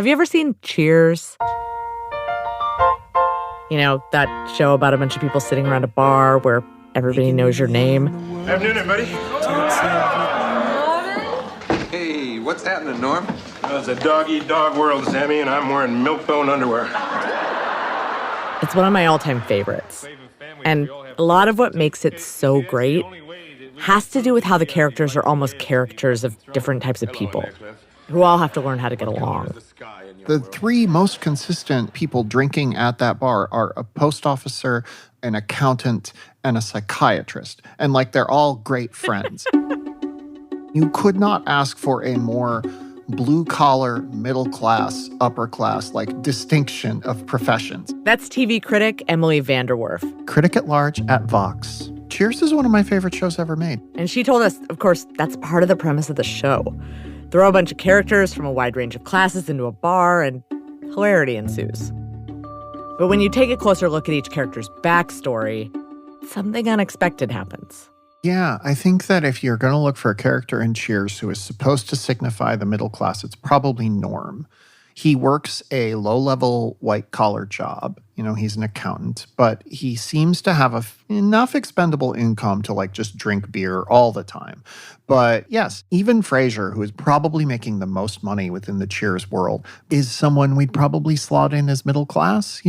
Have you ever seen Cheers? You know, that show about a bunch of people sitting around a bar where everybody knows your name. Afternoon, everybody. Hey, what's happening, Norm? Well, it's a dog-eat-dog world, Sammy, and I'm wearing milk-bone underwear. It's one of my all-time favorites. And a lot of what makes it so great has to do with how the characters are almost caricatures of different types of people who all have to learn how to get along. The three most consistent people drinking at that bar are a post officer, an accountant, and a psychiatrist. And they're all great friends. You could not ask for a more blue-collar, middle-class, upper-class, distinction of professions. That's TV critic Emily VanDerWerff. Critic at large at Vox. Cheers is one of my favorite shows ever made. And she told us, of course, that's part of the premise of the show. Throw a bunch of characters from a wide range of classes into a bar, and hilarity ensues. But when you take a closer look at each character's backstory, something unexpected happens. Yeah, I think that if you're going to look for a character in Cheers who is supposed to signify the middle class, it's probably Norm. He works a low-level white-collar job. He's an accountant, but he seems to have enough expendable income to just drink beer all the time. But yes, even Frasier, who is probably making the most money within the Cheers world, is someone we'd probably slot in as middle class,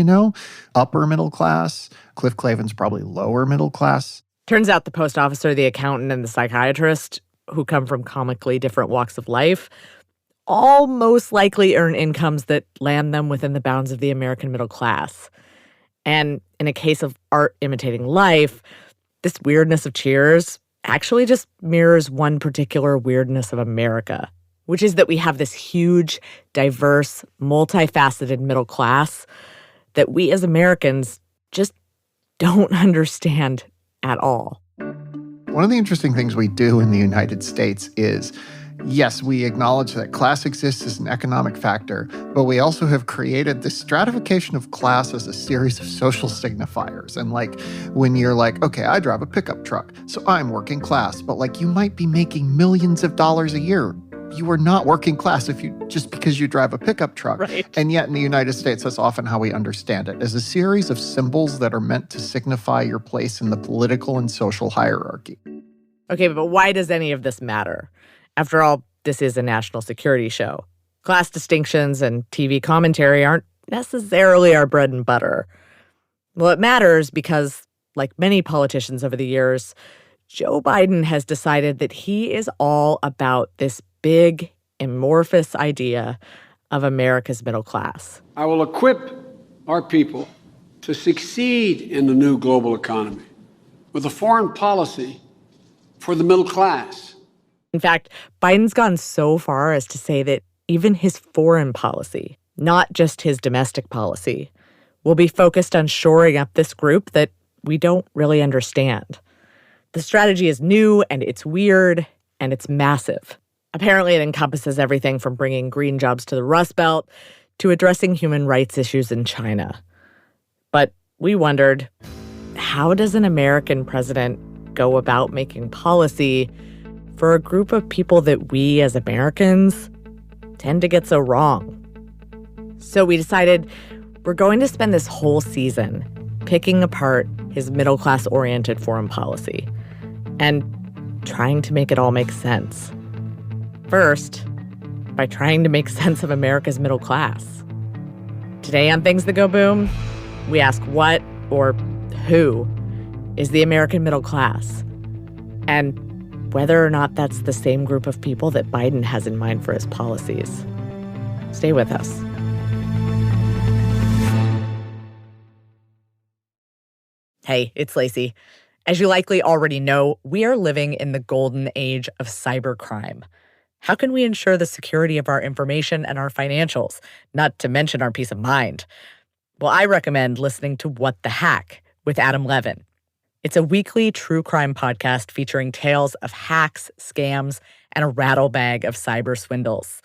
upper middle class. Cliff Clavin's probably lower middle class. Turns out the post officer, the accountant, and the psychiatrist, who come from comically different walks of life, all most likely earn incomes that land them within the bounds of the American middle class. And in a case of art imitating life, this weirdness of Cheers actually just mirrors one particular weirdness of America, which is that we have this huge, diverse, multifaceted middle class that we as Americans just don't understand at all. One of the interesting things we do in the United States is, yes, we acknowledge that class exists as an economic factor, but we also have created this stratification of class as a series of social signifiers. And when you're okay, I drive a pickup truck, so I'm working class, but you might be making millions of dollars a year. You are not working class just because you drive a pickup truck. Right. And yet in the United States, that's often how we understand it, as a series of symbols that are meant to signify your place in the political and social hierarchy. Okay, but why does any of this matter? After all, this is a national security show. Class distinctions and TV commentary aren't necessarily our bread and butter. Well, it matters because, like many politicians over the years, Joe Biden has decided that he is all about this big, amorphous idea of America's middle class. I will equip our people to succeed in the new global economy with a foreign policy for the middle class. In fact, Biden's gone so far as to say that even his foreign policy, not just his domestic policy, will be focused on shoring up this group that we don't really understand. The strategy is new, and it's weird, and it's massive. Apparently, it encompasses everything from bringing green jobs to the Rust Belt to addressing human rights issues in China. But we wondered, how does an American president go about making policy for a group of people that we as Americans tend to get so wrong? So we decided we're going to spend this whole season picking apart his middle-class-oriented foreign policy and trying to make it all make sense. First, by trying to make sense of America's middle class. Today on Things That Go Boom, we ask what or who is the American middle class, and whether or not that's the same group of people that Biden has in mind for his policies. Stay with us. Hey, it's Lacey. As you likely already know, we are living in the golden age of cybercrime. How can we ensure the security of our information and our financials, not to mention our peace of mind? Well, I recommend listening to What the Hack with Adam Levin. It's a weekly true crime podcast featuring tales of hacks, scams, and a rattlebag of cyber swindles.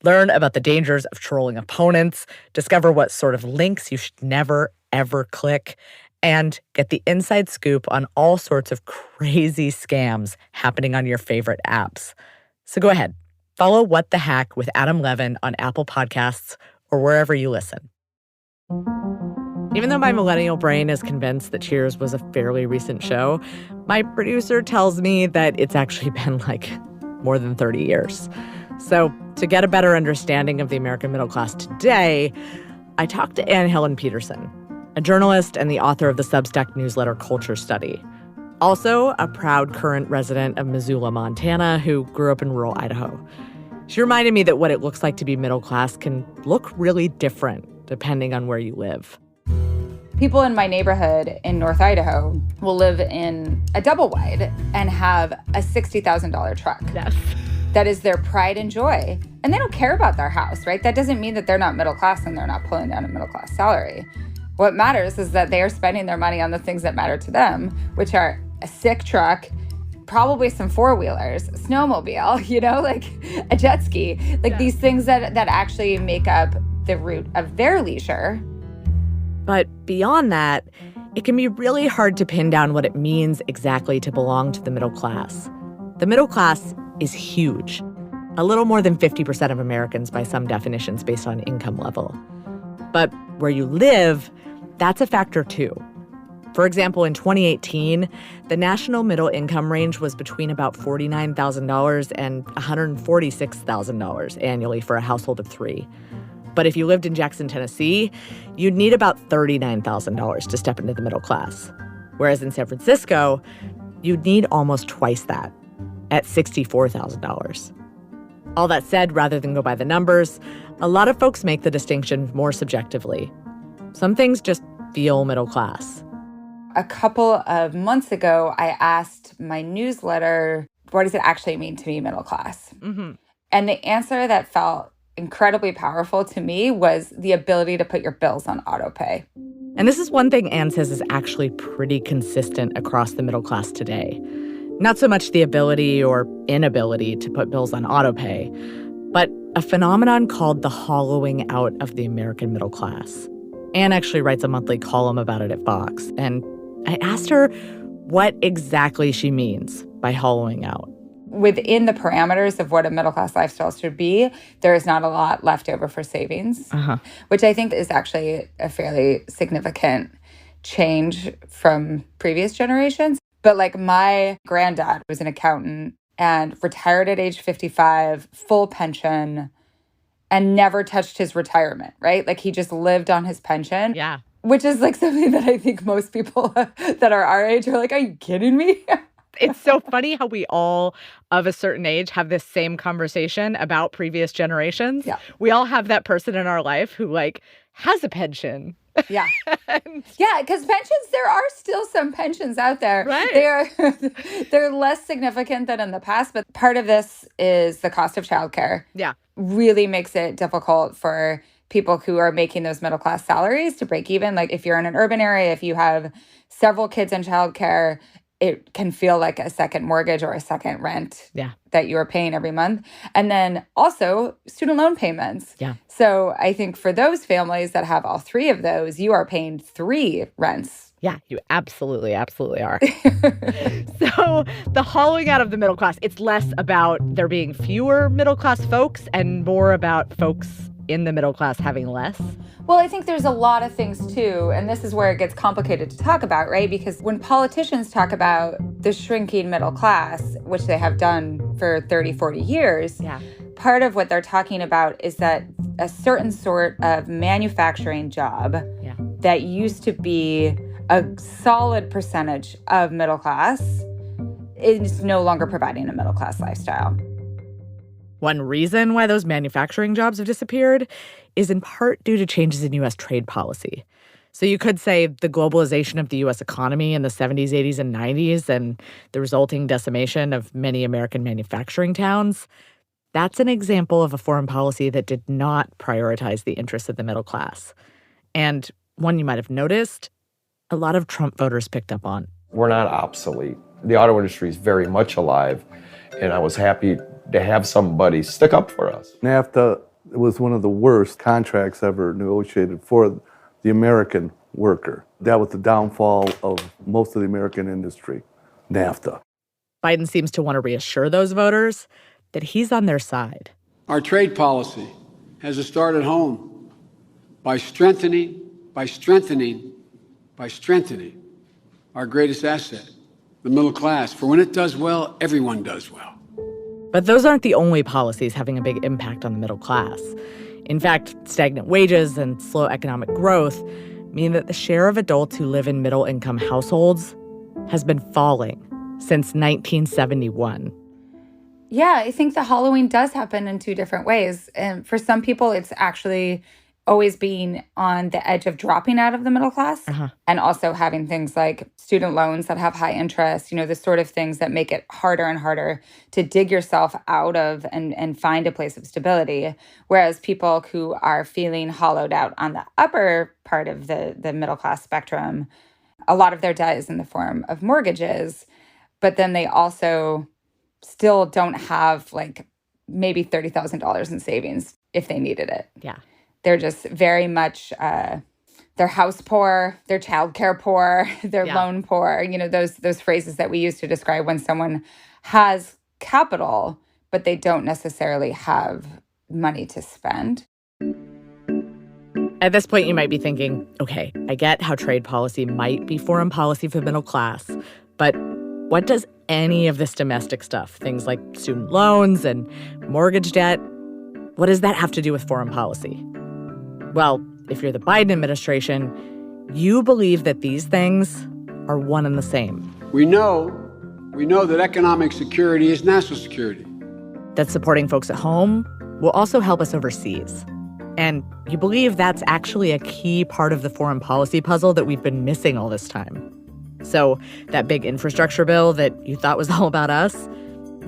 Learn about the dangers of trolling opponents, discover what sort of links you should never, ever click, and get the inside scoop on all sorts of crazy scams happening on your favorite apps. So go ahead, Follow What the Hack with Adam Levin on Apple Podcasts or wherever you listen. Even though my millennial brain is convinced that Cheers was a fairly recent show, my producer tells me that it's actually been more than 30 years. So to get a better understanding of the American middle class today, I talked to Helen Petersen, a journalist and the author of the Substack newsletter Culture Study. Also a proud current resident of Missoula, Montana, who grew up in rural Idaho. She reminded me that what it looks like to be middle class can look really different depending on where you live. People in my neighborhood in North Idaho will live in a double wide and have a $60,000 truck. Yes. That is their pride and joy. And they don't care about their house, right? That doesn't mean that they're not middle class and they're not pulling down a middle class salary. What matters is that they are spending their money on the things that matter to them, which are a sick truck, probably some four-wheelers, a snowmobile, a jet ski, these things that actually make up the root of their leisure. But beyond that, it can be really hard to pin down what it means exactly to belong to the middle class. The middle class is huge. A little more than 50% of Americans by some definitions based on income level. But where you live, that's a factor too. For example, in 2018, the national middle income range was between about $49,000 and $146,000 annually for a household of three. But if you lived in Jackson, Tennessee, you'd need about $39,000 to step into the middle class. Whereas in San Francisco, you'd need almost twice that, at $64,000. All that said, rather than go by the numbers, a lot of folks make the distinction more subjectively. Some things just feel middle class. A couple of months ago, I asked my newsletter, what does it actually mean to be middle class? Mm-hmm. And the answer that felt incredibly powerful to me was the ability to put your bills on autopay. And this is one thing Anne says is actually pretty consistent across the middle class today. Not so much the ability or inability to put bills on autopay, but a phenomenon called the hollowing out of the American middle class. Anne actually writes a monthly column about it at Vox, and I asked her what exactly she means by hollowing out. Within the parameters of what a middle-class lifestyle should be, there is not a lot left over for savings, which I think is actually a fairly significant change from previous generations. But my granddad was an accountant and retired at age 55, full pension, and never touched his retirement, right? He just lived on his pension. Yeah. Which is something that I think most people that are our age are are you kidding me? It's so funny how we all of a certain age have this same conversation about previous generations. Yeah. We all have that person in our life who has a pension. Yeah. Yeah, because pensions, there are still some pensions out there. Right. They're less significant than in the past, but part of this is the cost of childcare. Yeah. Really makes it difficult for people who are making those middle class salaries to break even. If you're in an urban area, if you have several kids in childcare, it can feel like a second mortgage or a second rent that you are paying every month. And then also student loan payments. Yeah. So I think for those families that have all three of those, you are paying 3 rents. Yeah, you absolutely are. So the hollowing out of the middle class, it's less about there being fewer middle class folks and more about folks in the middle class having less. Well, I think there's a lot of things too, and this is where it gets complicated to talk about, right? Because when politicians talk about the shrinking middle class, which they have done for 30, 40 years, part of what they're talking about is that a certain sort of manufacturing job that used to be a solid percentage of middle class is no longer providing a middle class lifestyle. One reason why those manufacturing jobs have disappeared is in part due to changes in U.S. trade policy. So you could say the globalization of the U.S. economy in the 70s, 80s, and 90s and the resulting decimation of many American manufacturing towns, that's an example of a foreign policy that did not prioritize the interests of the middle class. And one you might have noticed, a lot of Trump voters picked up on. We're not obsolete. The auto industry is very much alive, and I was happy to have somebody stick up for us. NAFTA was one of the worst contracts ever negotiated for the American worker. That was the downfall of most of the American industry, NAFTA. Biden seems to want to reassure those voters that he's on their side. Our trade policy has to start at home by strengthening our greatest asset, the middle class. For when it does well, everyone does well. But those aren't the only policies having a big impact on the middle class. In fact, stagnant wages and slow economic growth mean that the share of adults who live in middle-income households has been falling since 1971. Yeah, I think the hollowing does happen in two different ways. And for some people, it's actually always being on the edge of dropping out of the middle class and also having things like student loans that have high interest, the sort of things that make it harder and harder to dig yourself out of and find a place of stability. Whereas people who are feeling hollowed out on the upper part of the middle class spectrum, a lot of their debt is in the form of mortgages, but then they also still don't have like maybe $30,000 in savings if they needed it. Yeah. They're just very much, they're house poor, they're childcare poor, they're loan poor, those phrases that we use to describe when someone has capital, but they don't necessarily have money to spend. At this point, you might be thinking, okay, I get how trade policy might be foreign policy for the middle class, but what does any of this domestic stuff, things like student loans and mortgage debt, what does that have to do with foreign policy? Well, if you're the Biden administration, you believe that these things are one and the same. We know that economic security is national security. That supporting folks at home will also help us overseas. And you believe that's actually a key part of the foreign policy puzzle that we've been missing all this time. So that big infrastructure bill that you thought was all about us?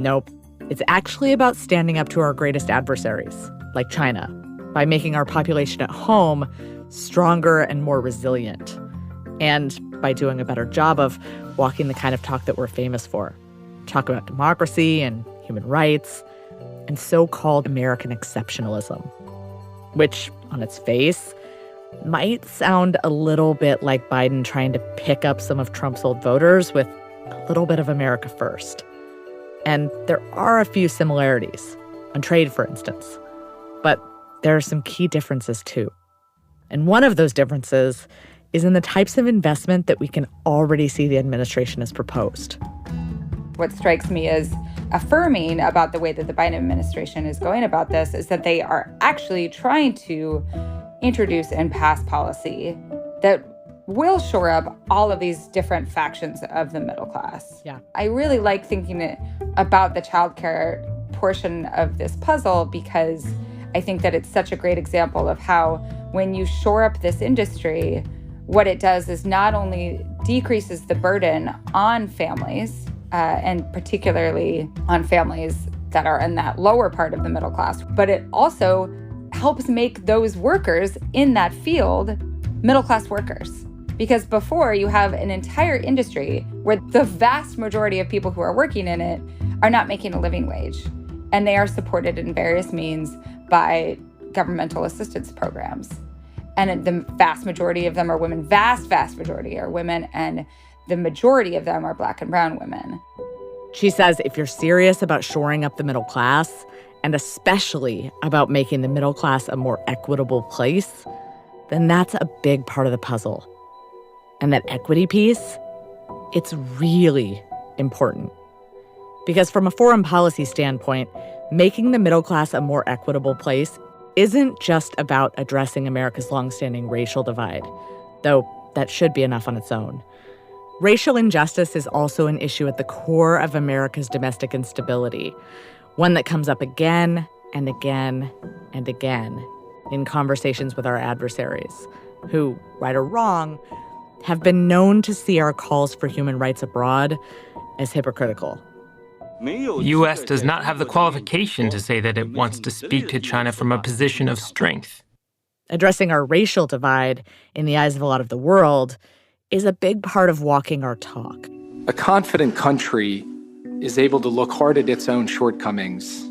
Nope. It's actually about standing up to our greatest adversaries, like China, by making our population at home stronger and more resilient, and by doing a better job of walking the kind of talk that we're famous for. Talk about democracy and human rights and so-called American exceptionalism, which, on its face, might sound a little bit like Biden trying to pick up some of Trump's old voters with a little bit of America first. And there are a few similarities, on trade, for instance. But there are some key differences, too. And one of those differences is in the types of investment that we can already see the administration has proposed. What strikes me as affirming about the way that the Biden administration is going about this is that they are actually trying to introduce and pass policy that will shore up all of these different factions of the middle class. Yeah. I really like thinking about the childcare portion of this puzzle because I think that it's such a great example of how when you shore up this industry, what it does is not only decreases the burden on families, and particularly on families that are in that lower part of the middle class, but it also helps make those workers in that field middle-class workers. Because before, you have an entire industry where the vast majority of people who are working in it are not making a living wage. And they are supported in various means by governmental assistance programs. And the vast majority of them are women. Vast majority are women. And the majority of them are Black and brown women. She says if you're serious about shoring up the middle class, and especially about making the middle class a more equitable place, then that's a big part of the puzzle. And that equity piece, it's really important. Because from a foreign policy standpoint, making the middle class a more equitable place isn't just about addressing America's longstanding racial divide, though that should be enough on its own. Racial injustice is also an issue at the core of America's domestic instability, one that comes up again and again and again in conversations with our adversaries, who, right or wrong, have been known to see our calls for human rights abroad as hypocritical. The U.S. does not have the qualification to say that it wants to speak to China from a position of strength. Addressing our racial divide in the eyes of a lot of the world is a big part of walking our talk. A confident country is able to look hard at its own shortcomings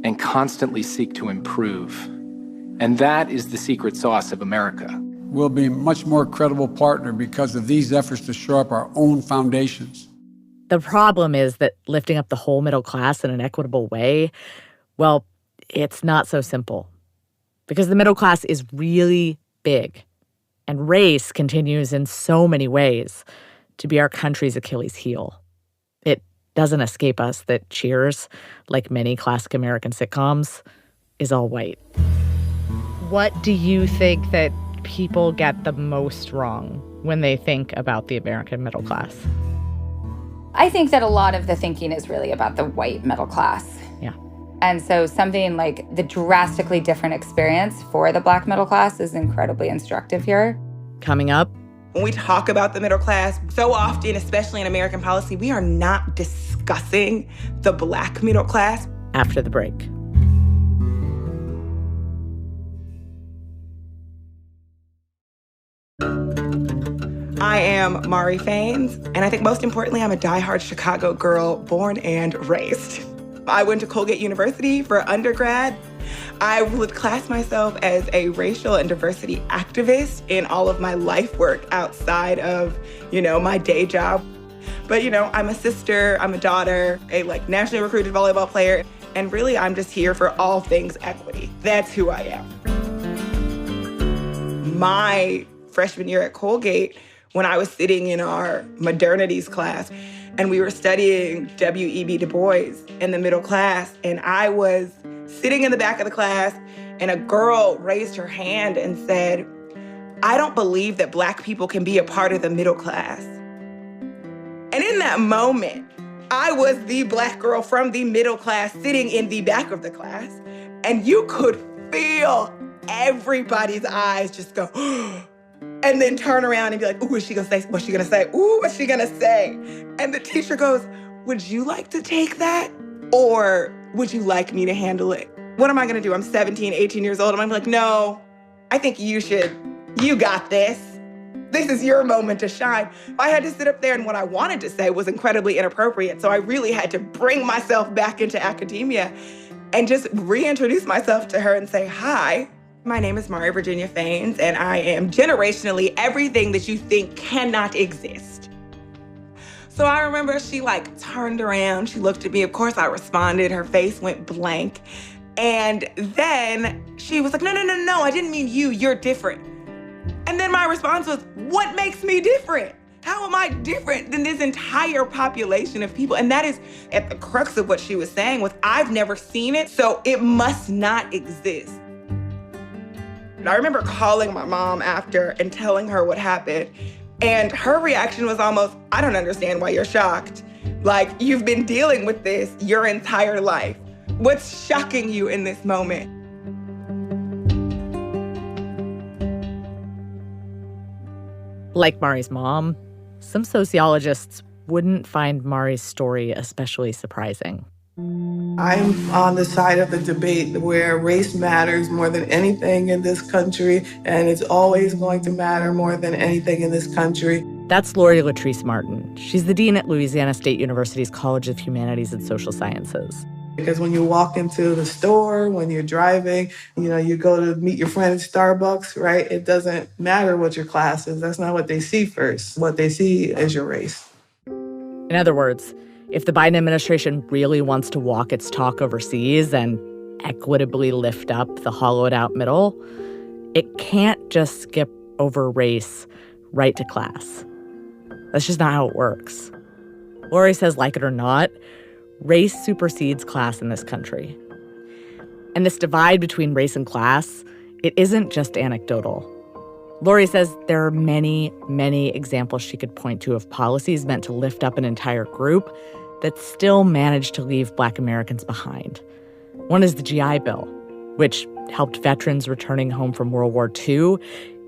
and constantly seek to improve. And that is the secret sauce of America. We'll be a much more credible partner because of these efforts to shore up our own foundations. The problem is that lifting up the whole middle class in an equitable way, well, it's not so simple. Because the middle class is really big. And race continues in so many ways to be our country's Achilles heel. It doesn't escape us that Cheers, like many classic American sitcoms, is all white. What do you think that people get the most wrong when they think about the American middle class? I think that a lot of the thinking is really about the white middle class. Yeah. And so something like the drastically different experience for the Black middle class is incredibly instructive here. Coming up. When we talk about the middle class, so often, especially in American policy, we are not discussing the Black middle class. After the break. I am Mari Faines, and I think most importantly, I'm a diehard Chicago girl, born and raised. I went to Colgate University for undergrad. I would class myself as a racial and diversity activist in all of my life work outside of, my day job. But, I'm a sister, I'm a daughter, a nationally recruited volleyball player, and really I'm just here for all things equity. That's who I am. My freshman year at Colgate, when I was sitting in our modernities class and we were studying W.E.B. Du Bois in the middle class, and I was sitting in the back of the class and a girl raised her hand and said, "I don't believe that Black people can be a part of the middle class." And in that moment, I was the Black girl from the middle class sitting in the back of the class, and you could feel everybody's eyes just go, and then turn around and be like, "Ooh, is she gonna say? What's she gonna say? Ooh, what's she gonna say?" And the teacher goes, "Would you like to take that? Or would you like me to handle it?" What am I gonna do? I'm 17, 18 years old. I'm like, "No, I think you should. You got this. This is your moment to shine." I had to sit up there, and what I wanted to say was incredibly inappropriate. So I really had to bring myself back into academia and just reintroduce myself to her and say, "Hi. My name is Mari Virginia Faines, and I am generationally everything that you think cannot exist." So I remember she turned around, she looked at me. Of course I responded, her face went blank. And then she was like, no, I didn't mean you, you're different. And then my response was, what makes me different? How am I different than this entire population of people? And that is at the crux of what she was saying was, I've never seen it, so it must not exist. I remember calling my mom after and telling her what happened. And her reaction was almost, "I don't understand why you're shocked. You've been dealing with this your entire life. What's shocking you in this moment?" Like Mari's mom, some sociologists wouldn't find Mari's story especially surprising. I'm on the side of the debate where race matters more than anything in this country, and it's always going to matter more than anything in this country. That's Lori Latrice Martin. She's the dean at Louisiana State University's College of Humanities and Social Sciences. Because when you walk into the store, when you're driving, you go to meet your friend at Starbucks, right? It doesn't matter what your class is. That's not what they see first. What they see is your race. In other words, if the Biden administration really wants to walk its talk overseas and equitably lift up the hollowed-out middle, it can't just skip over race right to class. That's just not how it works. Lori says, like it or not, race supersedes class in this country. And this divide between race and class, it isn't just anecdotal. Lori says there are many, many examples she could point to of policies meant to lift up an entire group that still managed to leave Black Americans behind. One is the GI Bill, which helped veterans returning home from World War II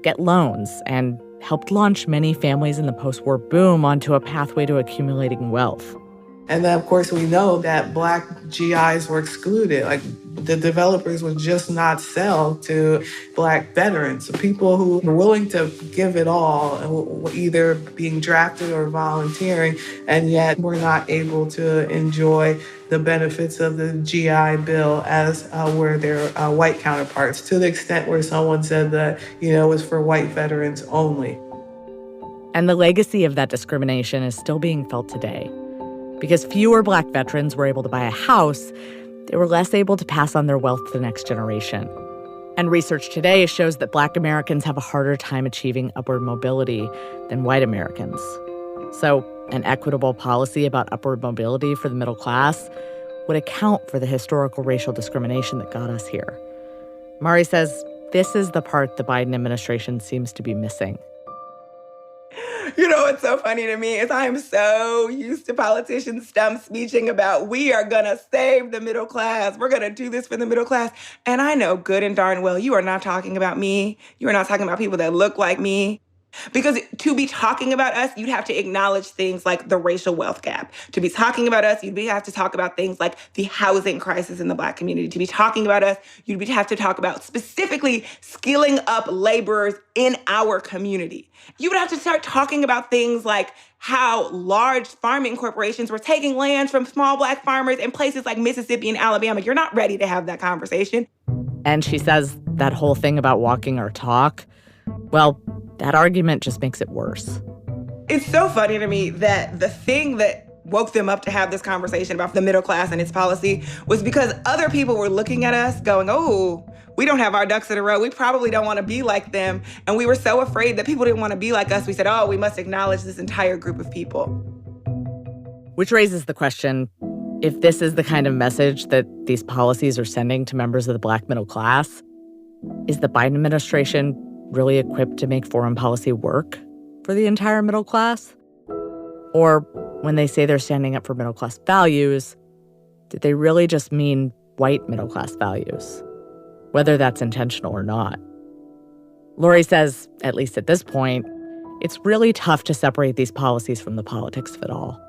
get loans and helped launch many families in the post-war boom onto a pathway to accumulating wealth. And then, of course, we know that Black GIs were excluded. The developers would just not sell to Black veterans. So people who were willing to give it all, either being drafted or volunteering, and yet were not able to enjoy the benefits of the GI Bill as were their white counterparts, to the extent where someone said that, it was for white veterans only. And the legacy of that discrimination is still being felt today. Because fewer Black veterans were able to buy a house, they were less able to pass on their wealth to the next generation. And research today shows that Black Americans have a harder time achieving upward mobility than white Americans. So an equitable policy about upward mobility for the middle class would account for the historical racial discrimination that got us here. Mari says this is the part the Biden administration seems to be missing. You know what's so funny to me is I am so used to politicians stump speeching about we are going to save the middle class. We're going to do this for the middle class. And I know good and darn well you are not talking about me. You are not talking about people that look like me. Because to be talking about us, you'd have to acknowledge things like the racial wealth gap. To be talking about us, you'd have to talk about things like the housing crisis in the Black community. To be talking about us, you'd have to talk about specifically skilling up laborers in our community. You would have to start talking about things like how large farming corporations were taking land from small Black farmers in places like Mississippi and Alabama. You're not ready to have that conversation. And she says that whole thing about walking our talk, well, that argument just makes it worse. It's so funny to me that the thing that woke them up to have this conversation about the middle class and its policy was because other people were looking at us going, oh, we don't have our ducks in a row. We probably don't want to be like them. And we were so afraid that people didn't want to be like us. We said, oh, we must acknowledge this entire group of people. Which raises the question, if this is the kind of message that these policies are sending to members of the Black middle class, is the Biden administration really equipped to make foreign policy work for the entire middle class? Or when they say they're standing up for middle class values, did they really just mean white middle class values, whether that's intentional or not? Lori says, at least at this point, it's really tough to separate these policies from the politics of it all.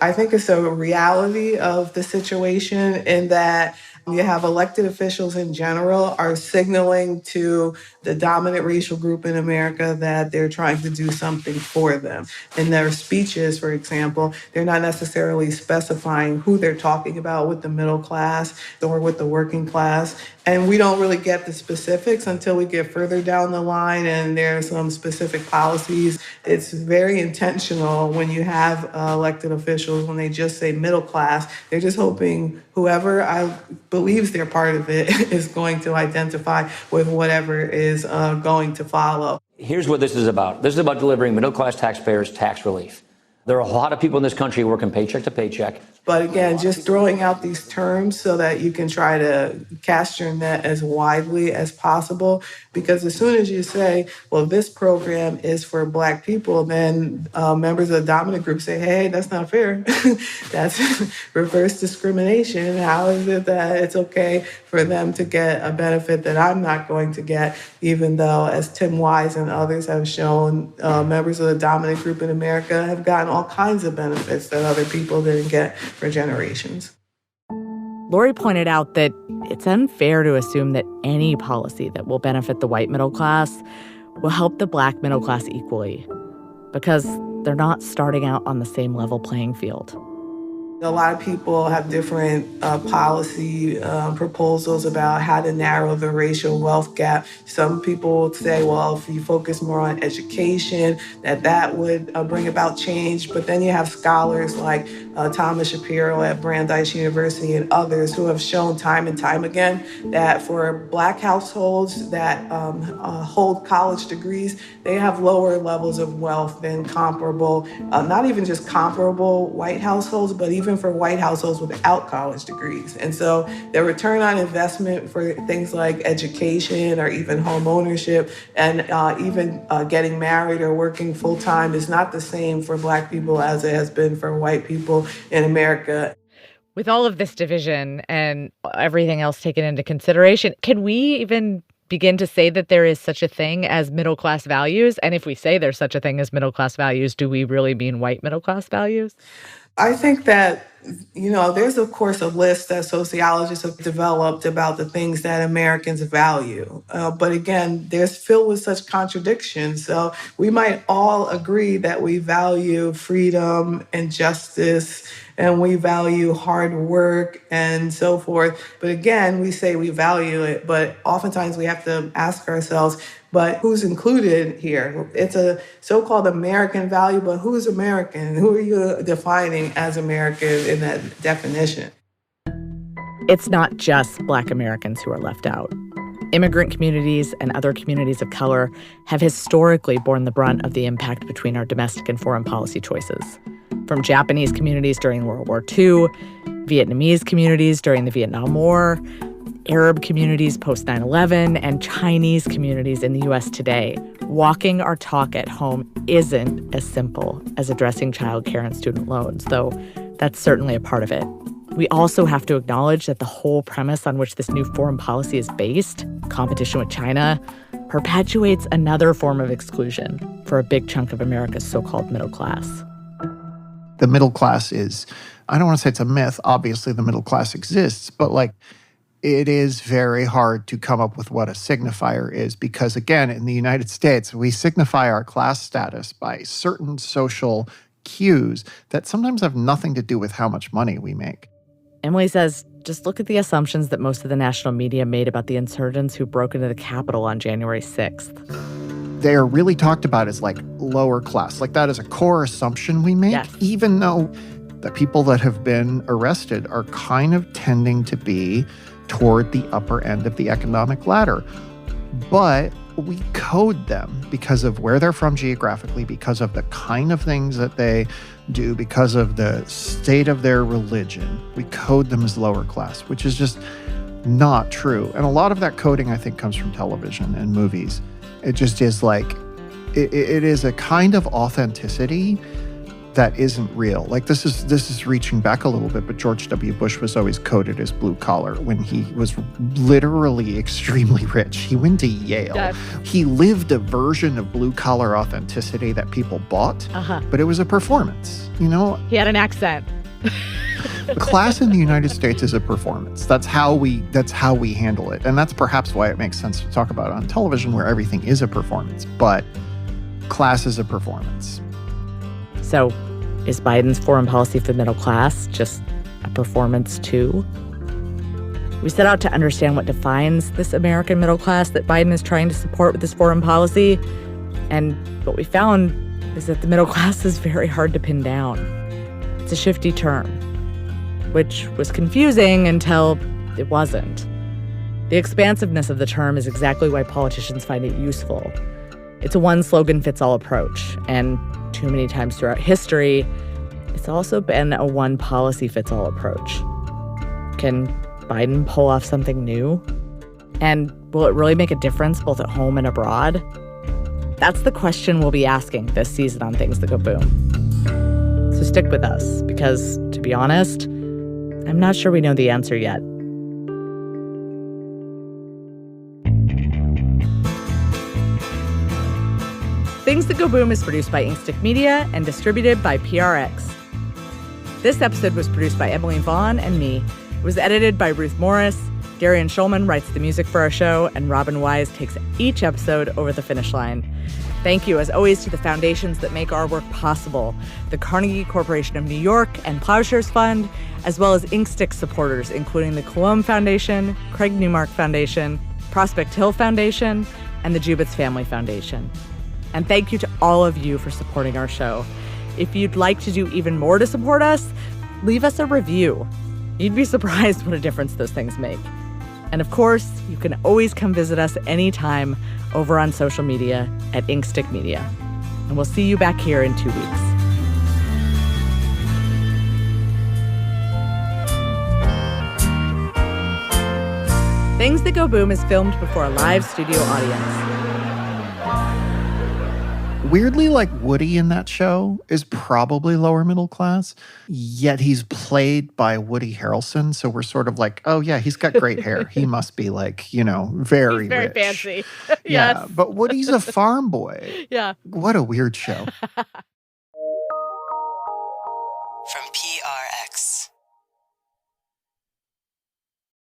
I think it's a reality of the situation in that you have elected officials in general are signaling to the dominant racial group in America that they're trying to do something for them. In their speeches, for example, they're not necessarily specifying who they're talking about with the middle class or with the working class. And we don't really get the specifics until we get further down the line and there are some specific policies. It's very intentional when you have elected officials, when they just say middle class, they're just hoping whoever believes they're part of it is going to identify with whatever is going to follow. Here's what this is about. This is about delivering middle-class taxpayers tax relief. There are a lot of people in this country working paycheck to paycheck. But again, just throwing out these terms so that you can try to cast your net as widely as possible. Because as soon as you say, well, this program is for Black people, then members of the dominant group say, hey, that's not fair. That's reverse discrimination. How is it that it's okay for them to get a benefit that I'm not going to get, even though, as Tim Wise and others have shown, members of the dominant group in America have gotten all kinds of benefits that other people didn't get for generations. Lori pointed out that it's unfair to assume that any policy that will benefit the white middle class will help the Black middle class equally, because they're not starting out on the same level playing field. A lot of people have different policy proposals about how to narrow the racial wealth gap. Some people say, well, if you focus more on education, that would bring about change. But then you have scholars like Thomas Shapiro at Brandeis University and others who have shown time and time again that for Black households that hold college degrees, they have lower levels of wealth than comparable, not even just comparable white households, but even for white households without college degrees. And so the return on investment for things like education or even home ownership and even getting married or working full-time is not the same for Black people as it has been for white people in America. With all of this division and everything else taken into consideration, can we even begin to say that there is such a thing as middle-class values? And if we say there's such a thing as middle-class values, do we really mean white middle-class values? I think that, there's, of course, a list that sociologists have developed about the things that Americans value. But again, there's filled with such contradictions. So we might all agree that we value freedom and justice, and we value hard work and so forth. But again, we say we value it, but oftentimes we have to ask ourselves, But who's included here? It's a so-called American value, but who's American? Who are you defining as American in that definition? It's not just Black Americans who are left out. Immigrant communities and other communities of color have historically borne the brunt of the impact between our domestic and foreign policy choices. From Japanese communities during World War II, Vietnamese communities during the Vietnam War, Arab communities post 9/11, and Chinese communities in the U.S. today. Walking our talk at home isn't as simple as addressing childcare and student loans, though that's certainly a part of it. We also have to acknowledge that the whole premise on which this new foreign policy is based, competition with China, perpetuates another form of exclusion for a big chunk of America's so-called middle class. The middle class is, I don't want to say it's a myth. Obviously, the middle class exists, but it is very hard to come up with what a signifier is because, again, in the United States, we signify our class status by certain social cues that sometimes have nothing to do with how much money we make. Emily says, just look at the assumptions that most of the national media made about the insurgents who broke into the Capitol on January 6th. They are really talked about as lower class. That is a core assumption we make, yes. Even though the people that have been arrested are kind of tending to be toward the upper end of the economic ladder. But we code them because of where they're from geographically, because of the kind of things that they do, because of the state of their religion. We code them as lower class, which is just not true. And a lot of that coding, I think, comes from television and movies. It just is it is a kind of authenticity that isn't real. This is reaching back a little bit, but George W. Bush was always coded as blue collar when he was literally extremely rich. He went to Yale. Yes. He lived a version of blue collar authenticity that people bought, but it was a performance, He had an accent. Class in the United States is a performance. That's how we handle it. And that's perhaps why it makes sense to talk about it on television where everything is a performance, but class is a performance. So, is Biden's foreign policy for the middle class just a performance too? We set out to understand what defines this American middle class that Biden is trying to support with this foreign policy. And what we found is that the middle class is very hard to pin down. It's a shifty term, which was confusing until it wasn't. The expansiveness of the term is exactly why politicians find it useful. It's a one-slogan-fits-all approach, and too many times throughout history, it's also been a one-policy-fits-all approach. Can Biden pull off something new? And will it really make a difference both at home and abroad? That's the question we'll be asking this season on Things That Go Boom. So stick with us, because, to be honest, I'm not sure we know the answer yet. Things That Go Boom is produced by Inkstick Media and distributed by PRX. This episode was produced by Emily Vaughn and me. It was edited by Ruth Morris. Darian Schulman writes the music for our show, and Robin Wise takes each episode over the finish line. Thank you, as always, to the foundations that make our work possible, the Carnegie Corporation of New York and Plowshares Fund, as well as Inkstick supporters, including the Colomb Foundation, Craig Newmark Foundation, Prospect Hill Foundation, and the Jubitz Family Foundation. And thank you to all of you for supporting our show. If you'd like to do even more to support us, leave us a review. You'd be surprised what a difference those things make. And of course, you can always come visit us anytime over on social media at Inkstick Media. And we'll see you back here in 2 weeks. Things That Go Boom is filmed before a live studio audience. Weirdly, Woody in that show is probably lower middle class, yet he's played by Woody Harrelson. So we're sort of oh yeah, he's got great hair. He must be very he's very rich. Fancy. Yeah, but Woody's a farm boy. Yeah. What a weird show.